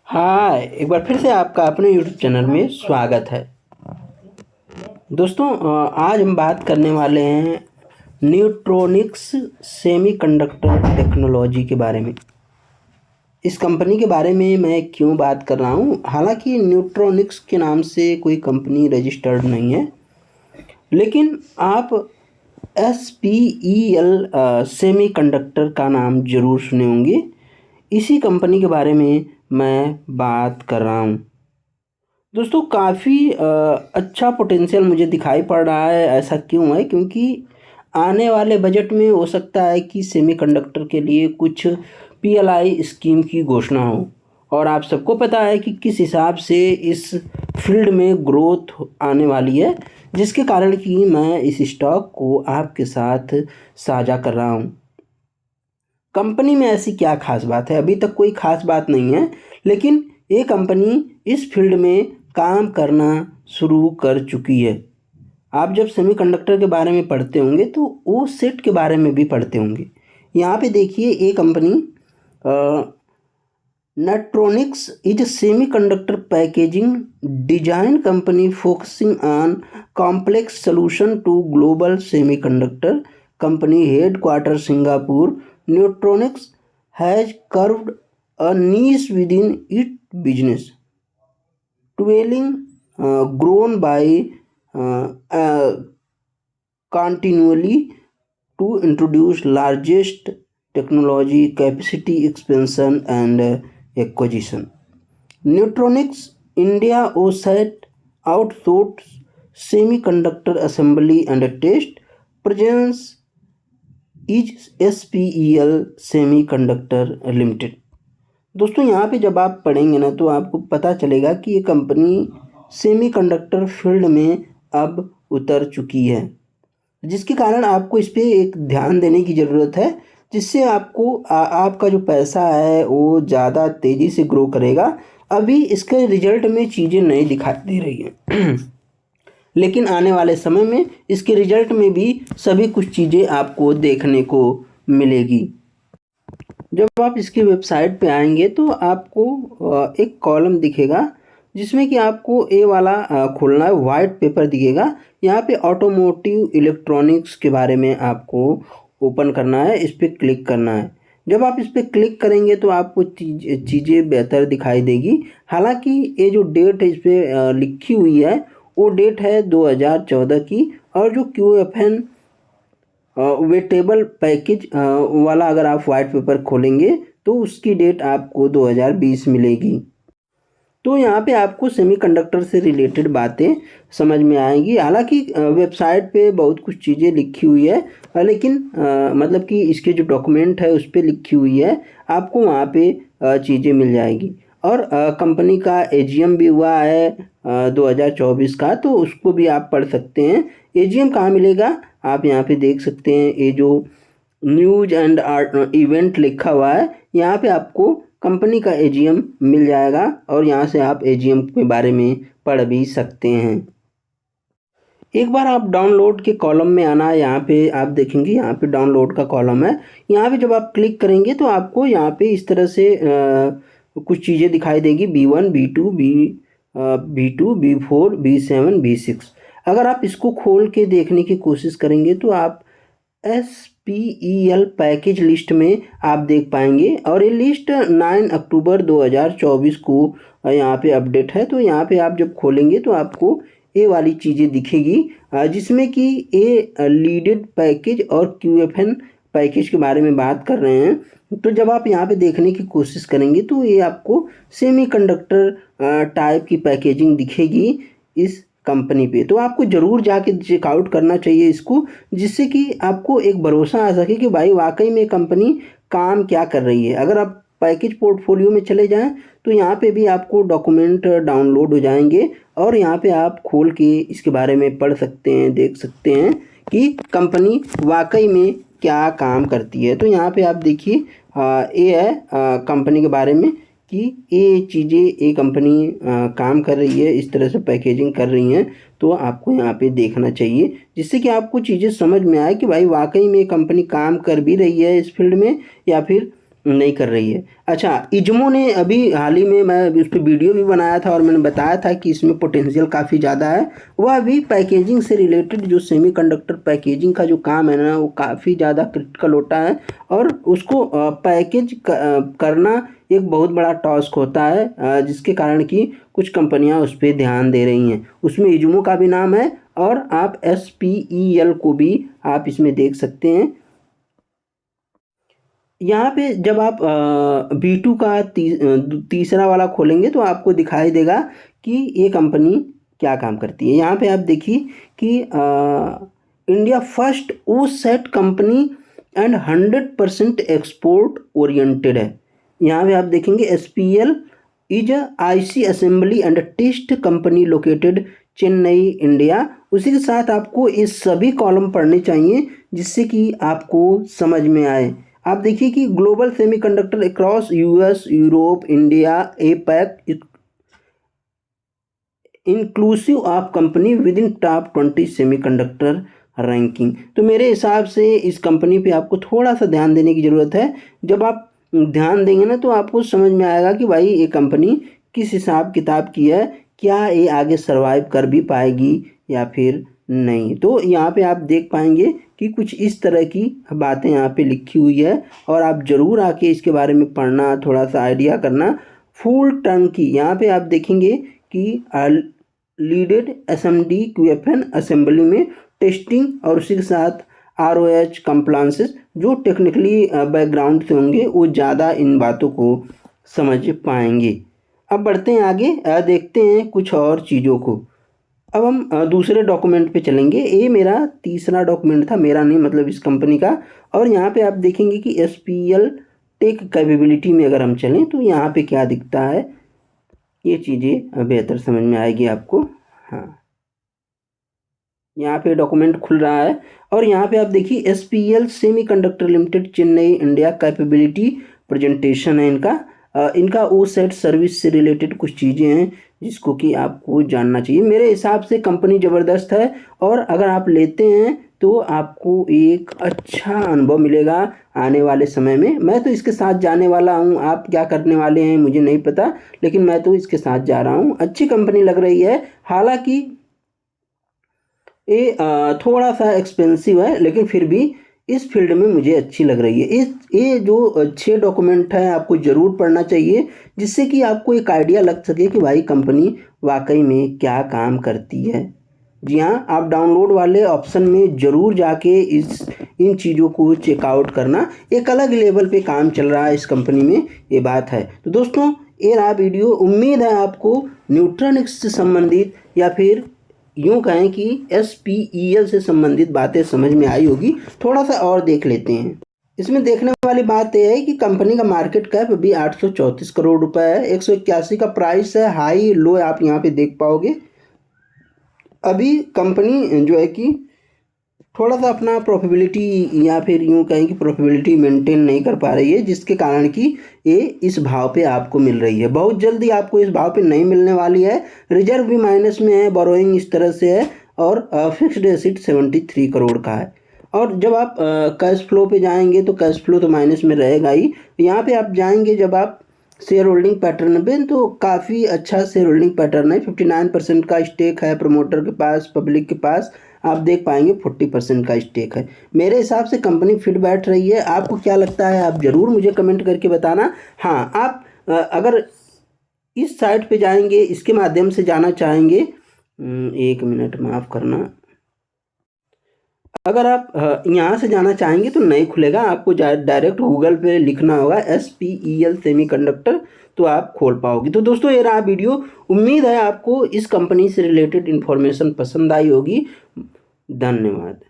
हाँ, एक बार फिर से आपका अपने यूट्यूब चैनल में स्वागत है। दोस्तों, आज हम बात करने वाले हैं न्यूट्रॉनिक्स सेमीकंडक्टर टेक्नोलॉजी के बारे में। इस कंपनी के बारे में मैं क्यों बात कर रहा हूँ, हालांकि न्यूट्रॉनिक्स के नाम से कोई कंपनी रजिस्टर्ड नहीं है, लेकिन आप SPEL सेमीकंडक्टर का नाम ज़रूर सुने होंगे। इसी कंपनी के बारे में मैं बात कर रहा हूँ। दोस्तों, काफ़ी अच्छा पोटेंशियल मुझे दिखाई पड़ रहा है। ऐसा क्यों है? क्योंकि आने वाले बजट में हो सकता है कि सेमीकंडक्टर के लिए कुछ PLI स्कीम की घोषणा हो, और आप सबको पता है कि किस हिसाब से इस फील्ड में ग्रोथ आने वाली है, जिसके कारण कि मैं इस स्टॉक को आपके साथ साझा कर रहा हूँ। कंपनी में ऐसी क्या खास बात है? अभी तक कोई खास बात नहीं है, लेकिन ये कंपनी इस फील्ड में काम करना शुरू कर चुकी है। आप जब सेमीकंडक्टर के बारे में पढ़ते होंगे तो वो सेट के बारे में भी पढ़ते होंगे। यहाँ पे देखिए, ये company Netronics is semiconductor packaging design company focusing on complex solution to global semiconductor company headquarter Singapore. Neutronics has carved a niche within its business, dwelling grown by continually to introduce largest technology capacity expansion and acquisition. Neutronics India OSAT outsourced semiconductor assembly and test presence is SPEL semiconductor limited. दोस्तों, यहाँ पे जब आप पढ़ेंगे ना तो आपको पता चलेगा कि ये कंपनी सेमीकंडक्टर फील्ड में अब उतर चुकी है, जिसके कारण आपको इस पर एक ध्यान देने की ज़रूरत है, जिससे आपको आपका जो पैसा है वो ज़्यादा तेज़ी से ग्रो करेगा। अभी इसके रिजल्ट में चीज़ें नहीं दिखाई दे रही हैं लेकिन आने वाले समय में इसके रिजल्ट में भी सभी कुछ चीज़ें आपको देखने को मिलेगी। जब आप इसकी वेबसाइट पे आएंगे तो आपको एक कॉलम दिखेगा, जिसमें कि आपको ए वाला खोलना है, वाइट पेपर दिखेगा। यहाँ पे ऑटोमोटिव इलेक्ट्रॉनिक्स के बारे में आपको ओपन करना है, इस पर क्लिक करना है। जब आप इस पर क्लिक करेंगे तो आपको चीज़ें बेहतर दिखाई देगी। हालांकि ये जो डेट है इस पर लिखी हुई है वो डेट है 2014 की, और जो QFN वेटेबल पैकेज वाला अगर आप वाइट पेपर खोलेंगे तो उसकी डेट आपको 2020 मिलेगी। तो यहाँ पे आपको सेमीकंडक्टर से रिलेटेड बातें समझ में आएंगी। हालांकि वेबसाइट पे बहुत कुछ चीज़ें लिखी हुई है, लेकिन मतलब कि इसके जो डॉक्यूमेंट है उस पर लिखी हुई है, आपको वहाँ पे चीज़ें मिल जाएगी। और कंपनी का AGM भी हुआ है 2024 का, तो उसको भी आप पढ़ सकते हैं। AGM कहाँ मिलेगा? आप यहाँ पे देख सकते हैं, ये जो न्यूज एंड आर्ट इवेंट लिखा हुआ है, यहाँ पे आपको कंपनी का AGM मिल जाएगा, और यहाँ से आप AGM के बारे में पढ़ भी सकते हैं। एक बार आप डाउनलोड के कॉलम में आना है, यहाँ पे आप देखेंगे, यहाँ पे डाउनलोड का कॉलम है। यहाँ पे जब आप क्लिक करेंगे तो आपको यहाँ पे इस तरह से कुछ चीज़ें दिखाई देगी, B1 B2 B2 B4 B7 B6। अगर आप इसको खोल के देखने की कोशिश करेंगे तो आप SPEL पैकेज लिस्ट में आप देख पाएंगे, और ये लिस्ट 9 अक्टूबर 2024 को यहाँ पे अपडेट है। तो यहाँ पे आप जब खोलेंगे तो आपको ये वाली चीज़ें दिखेगी, जिसमें कि ये लीडेड पैकेज और QFN पैकेज के बारे में बात कर रहे हैं। तो जब आप यहाँ पे देखने की कोशिश करेंगे तो ये आपको सेमीकंडक्टर टाइप की पैकेजिंग दिखेगी इस कंपनी पे। तो आपको ज़रूर जाके चेकआउट करना चाहिए इसको, जिससे कि आपको एक भरोसा आ सके कि भाई वाकई में कंपनी काम क्या कर रही है। अगर आप पैकेज पोर्टफोलियो में चले जाएं तो यहाँ पे भी आपको डॉक्यूमेंट डाउनलोड हो जाएंगे, और यहाँ पे आप खोल के इसके बारे में पढ़ सकते हैं, देख सकते हैं कि कंपनी वाकई में क्या काम करती है। तो यहाँ पे आप देखिए, ये है कंपनी के बारे में कि ये चीज़ें, ये कंपनी काम कर रही है, इस तरह से पैकेजिंग कर रही हैं। तो आपको यहाँ पे देखना चाहिए, जिससे कि आपको चीज़ें समझ में आए कि भाई वाकई में कंपनी काम कर भी रही है इस फील्ड में, या फिर नहीं कर रही है। अच्छा, इज्मो ने अभी हाल ही में, मैं उस पर वीडियो भी बनाया था और मैंने बताया था कि इसमें पोटेंशियल काफ़ी ज़्यादा है। वह अभी पैकेजिंग से रिलेटेड जो सेमीकंडक्टर पैकेजिंग का जो काम है ना, वो काफ़ी ज़्यादा क्रिटिकल होता है और उसको पैकेज करना एक बहुत बड़ा टास्क होता है, जिसके कारण कि कुछ कंपनियां उस पर ध्यान दे रही हैं। उसमें इज्मो का भी नाम है और आप SPEL को भी आप इसमें देख सकते हैं। यहाँ पे जब आप B2 का तीसरा वाला खोलेंगे तो आपको दिखाई देगा कि ये कंपनी क्या काम करती है। यहाँ पे आप देखिए कि India first OSAT company and 100% export oriented है। यहाँ पे आप देखेंगे SPL is IC assembly and test company located Chennai India. उसी के साथ आपको ये सभी कॉलम पढ़ने चाहिए जिससे कि आपको समझ में आए। आप देखिए कि global semiconductor across US, Europe, India, APEC inclusive of company with in top 20 semiconductor ranking. तो मेरे हिसाब से इस कंपनी पे आपको थोड़ा सा ध्यान देने की ज़रूरत है। जब आप ध्यान देंगे ना तो आपको समझ में आएगा कि भाई ये कंपनी किस हिसाब किताब की है, क्या ये आगे सर्वाइव कर भी पाएगी या फिर नहीं। तो यहाँ पे आप देख पाएंगे कि कुछ इस तरह की बातें यहाँ पे लिखी हुई है और आप ज़रूर आके इसके बारे में पढ़ना, थोड़ा सा आइडिया करना। फुल टर्न की यहाँ पे आप देखेंगे कि लीडेड SMD QFN असेंबली में टेस्टिंग और उसी के साथ ROH कंप्लायंसेस, जो टेक्निकली बैकग्राउंड से होंगे वो ज़्यादा इन बातों को समझ पाएंगे। अब बढ़ते हैं आगे, देखते हैं कुछ और चीज़ों को। अब हम दूसरे डॉक्यूमेंट पे चलेंगे। ये मेरा तीसरा डॉक्यूमेंट था, मेरा नहीं मतलब इस कंपनी का। और यहाँ पे आप देखेंगे कि SPL टेक कैपेबिलिटी में अगर हम चलें तो यहाँ पे क्या दिखता है, ये चीज़ें बेहतर समझ में आएगी आपको। हाँ, यहाँ पे डॉक्यूमेंट खुल रहा है और यहाँ पे आप देखिए SPL semiconductor limited Chennai India capability presentation है इनका। इनका ओ सेट सर्विस से रिलेटेड कुछ चीज़ें हैं जिसको कि आपको जानना चाहिए। मेरे हिसाब से कंपनी ज़बरदस्त है और अगर आप लेते हैं तो आपको एक अच्छा अनुभव मिलेगा आने वाले समय में। मैं तो इसके साथ जाने वाला हूँ, आप क्या करने वाले हैं मुझे नहीं पता, लेकिन मैं तो इसके साथ जा रहा हूँ। अच्छी कंपनी लग रही है, हालांकि ये थोड़ा सा एक्सपेंसिव है लेकिन फिर भी इस फील्ड में मुझे अच्छी लग रही है। ये जो 6 डॉक्यूमेंट है आपको ज़रूर पढ़ना चाहिए जिससे कि आपको एक आइडिया लग सके कि भाई कंपनी वाकई में क्या काम करती है। जी हाँ, आप डाउनलोड वाले ऑप्शन में ज़रूर जाके इन चीज़ों को चेकआउट करना। एक अलग लेवल पे काम चल रहा है इस कंपनी में, ये बात है। तो दोस्तों, ये रहा वीडियो। उम्मीद है आपको न्यूट्रॉनिक्स से संबंधित या फिर यूँ कहें कि SPEL से संबंधित बातें समझ में आई होगी। थोड़ा सा और देख लेते हैं। इसमें देखने वाली बात यह है कि कंपनी का मार्केट कैप अभी 834 करोड़ रुपए है। 181 का प्राइस है, हाई लो आप यहाँ पे देख पाओगे। अभी कंपनी जो है कि थोड़ा सा अपना प्रॉफिटेबिलिटी या फिर यूँ कहें कि प्रॉफिटेबिलिटी मेंटेन नहीं कर पा रही है, जिसके कारण कि ये इस भाव पे आपको मिल रही है। बहुत जल्दी आपको इस भाव पे नहीं मिलने वाली है। रिजर्व भी माइनस में है, बोरोइंग इस तरह से है और फिक्स्ड एसिड 73 करोड़ का है। और जब आप कैश फ्लो पे जाएंगे तो कैश फ्लो तो माइनस में रहेगा ही। यहाँ पे आप जाएंगे जब आप शेयर होल्डिंग पैटर्न पे, तो काफ़ी अच्छा शेयर होल्डिंग पैटर्न है। 59% का स्टेक है प्रमोटर के पास, पब्लिक के पास आप देख पाएंगे 40% का स्टेक है। मेरे हिसाब से कंपनी फिट बैठ रही है। आपको क्या लगता है आप ज़रूर मुझे कमेंट करके बताना। हाँ, आप अगर इस साइट पे जाएंगे, इसके माध्यम से जाना चाहेंगे, 1 मिनट माफ़ करना, अगर आप यहाँ से जाना चाहेंगे तो नहीं खुलेगा, आपको डायरेक्ट गूगल पे लिखना होगा SPEL सेमीकंडक्टर, तो आप खोल पाओगे। तो दोस्तों, ये रहा वीडियो। उम्मीद है आपको इस कंपनी से रिलेटेड इन्फॉर्मेशन पसंद आई होगी। धन्यवाद।